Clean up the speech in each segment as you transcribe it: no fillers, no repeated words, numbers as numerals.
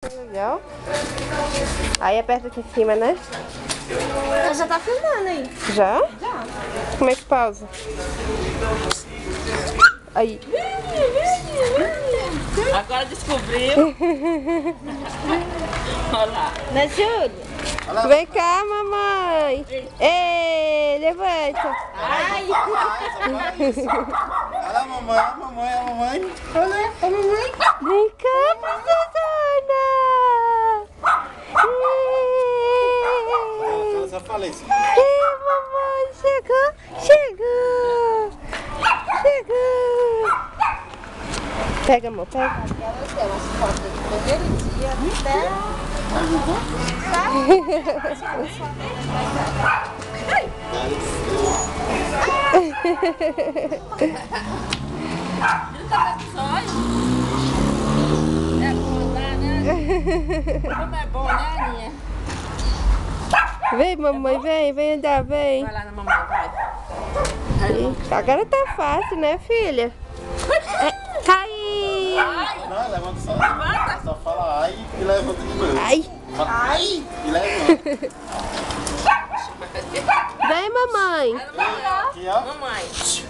Legal. Aí aperta aqui em cima, né? Ela já tá filmando aí. Já? Já. Como é que pausa? Aí. Agora descobriu. Olha lá. Né, Júlio? Vem cá, mamãe. Ei, levanta. Ai. Olha a mamãe, a mamãe, a mamãe. Olha a mamãe. Vem cá, princesona. Eu só falei isso. Ei, mamãe, chegou, chegou. Chegou. Pega, amor, pega. Ela tem umas fotos do primeiro dia até... É bom, né? Como é bom, né, Aninha? Vem, mamãe, vem andar, vem. Vai lá na mamãe, vai. Agora tá fácil, né, filha? É, cai! Não, levanta só. Só fala ai e levanta de novo. Ai! Fala, ai e levanta. Vem, mamãe! Aqui, ó. Mamãe.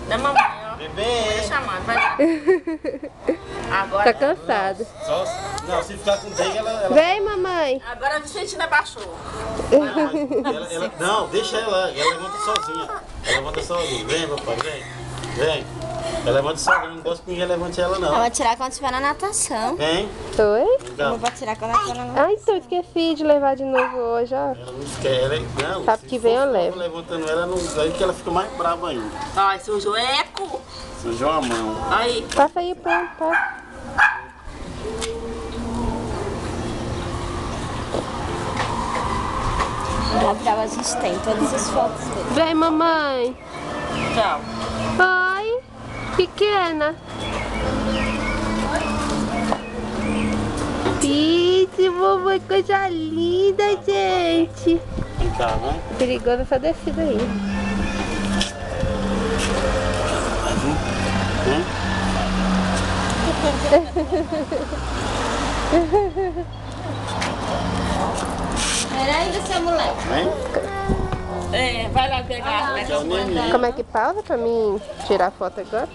Da mamãe, ó. Bebê. Chamando, vai lá. Agora, Tá cansado. Só, não, se ficar com dengue, ela... Vem, mamãe! agora a Vicentina baixou. Não, deixa ela levanta sozinha. Ela levanta sozinha. Vem, papai, vem. Vem. Ela levanta sozinha, não gosto que ninguém levante ela, Eu não. vou tirar quando estiver na natação. Vem. Oi? Eu Não, vou tirar quando estiver na natação. Ai, então esqueci de levar de novo hoje, ó. ela não quer, não. Sabe se que vem, for eu levo. levantando ela, não, aí que ela fica mais brava ainda. Ai, sujou eco. Sujou a mão. Aí. Passa aí, pronto, passa. A gente tem todas as fotos dele. Vem, mamãe! Tchau. Oi, pequena. Isso, mamãe, coisa linda, gente. Vem cá, né? Perigoso essa descida aí. Vem. Peraí, seu moleque. Vem. É, vai lá pegar. Que é o neném. Como é que pausa pra mim tirar a foto agora?